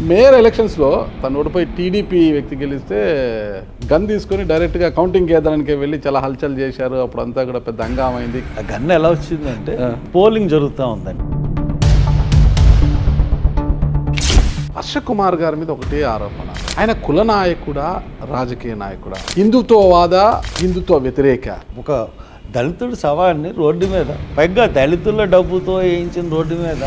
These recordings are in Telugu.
మేయర్ ఎలక్షన్స్లో తను ఓడిపోయి టీడీపీ వ్యక్తి గెలిస్తే గన్ తీసుకొని డైరెక్ట్గా కౌంటింగ్ కేంద్రానికి వెళ్ళి చాలా హల్చల్ చేశారు. అప్పుడు అంతా కూడా పెద్ద హంగామైంది. ఆ గన్ ఎలా వచ్చిందంటే పోలింగ్ జరుగుతూ ఉందండి. హర్ష కుమార్ గారి మీద ఒకటే ఆరోపణ, ఆయన కుల నాయకుడా రాజకీయ నాయకుడా, హిందుత్వవాద హిందుత్వ వ్యతిరేక. ఒక దళితుడు శవాన్ని రోడ్డు మీద, పైగా దళితుల డబ్బుతో వేయించిన రోడ్డు మీద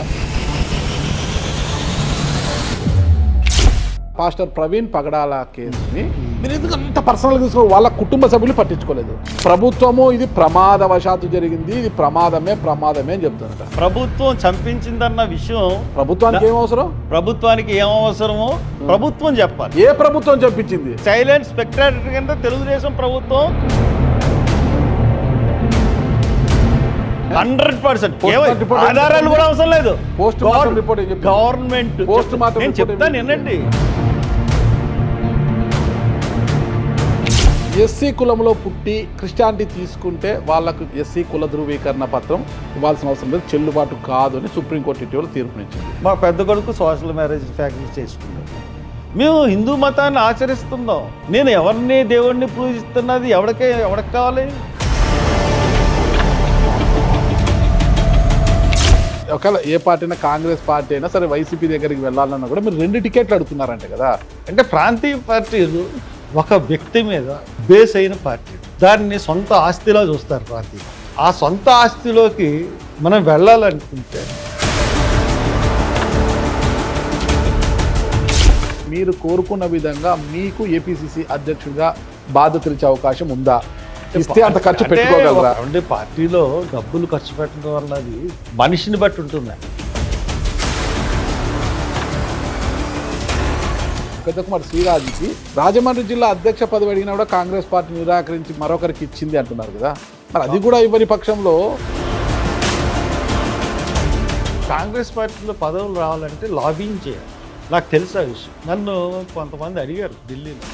పాస్టర్ ప్రవీణ్ పగడాల కేసుని మీరు ఎందుకు అంత పర్సనల్గా తీసుకోవాలి? వాళ్ళ కుటుంబ సభ్యులు పట్టించుకోలేదు. ప్రభుత్వము ఇది ప్రమాదవశాత్తు జరిగింది, ఇది ప్రమాదమే అని చెప్తున్నారు. ప్రభుత్వం చంపించిందన్న విషయం ప్రభుత్వానికి ఏం అవసరం? ప్రభుత్వానికి ఏం అవసరమో ప్రభుత్వం చెప్పాలి. ఏ ప్రభుత్వం చంపించింది? సైలెంట్ స్పెక్టాటర్ కింద తెలుగుదేశం ప్రభుత్వం 100%. ఆధారాలు కూడా అవసరం లేదు. గవర్నమెంట్ నేను చెప్తాను వినండి. ఎస్సీ కులంలో పుట్టి క్రిస్టియానిటీ తీసుకుంటే వాళ్ళకు ఎస్సీ కుల ధృవీకరణ పత్రం ఇవ్వాల్సిన అవసరం లేదు, చెల్లుబాటు కాదు అని సుప్రీంకోర్టు ఇటీవల తీర్పునిచ్చింది. మా పెద్ద కొడుకు సోషల్ మ్యారేజ్ ఫ్యాక్టరీ చేసుకున్నాం. మేము హిందూ మతాన్ని ఆచరిస్తున్నాం. నేను ఎవరిని దేవుడిని పూజిస్తున్నది ఎవరికి కావాలి? ఒకవేళ ఏ పార్టీ అయినా, కాంగ్రెస్ పార్టీ అయినా సరే, వైసీపీ దగ్గరికి వెళ్ళాలన్నా కూడా మీరు 2 టికెట్లు అడుగుతున్నారంటే కదా. అంటే ప్రాంతీయ పార్టీలు ఒక వ్యక్తి మీద బేస్ అయిన పార్టీ, దాన్ని సొంత ఆస్తిలా చూస్తారు ప్రాంతీయ. ఆ సొంత ఆస్తిలోకి మనం వెళ్ళాలనుకుంటే మీరు కోరుకున్న విధంగా మీకు ఏపీసీసీ అధ్యక్షుడిగా బాధ్యతలు ఇచ్చే అవకాశం ఉందా? ఇస్తే అంత ఖర్చు పెట్టుకోగలరా? అంటే పార్టీలో డబ్బులు ఖర్చు పెట్టడం వల్ల అది మనిషిని బట్టి ఉంటుంది. పెద్ద కుమార్ శ్రీరాజుకి రాజమండ్రి జిల్లా అధ్యక్ష పదవి అడిగినా కూడా కాంగ్రెస్ పార్టీ నిరాకరించి మరొకరికి ఇచ్చింది అంటున్నారు కదా. మరి అది కూడా ఇవ్వని పక్షంలో కాంగ్రెస్ పార్టీలో పదవులు రావాలంటే లాబింగ్ చేయాలి. నాకు తెలుసు ఆ విషయం. నన్ను కొంతమంది అడిగారు ఢిల్లీలో.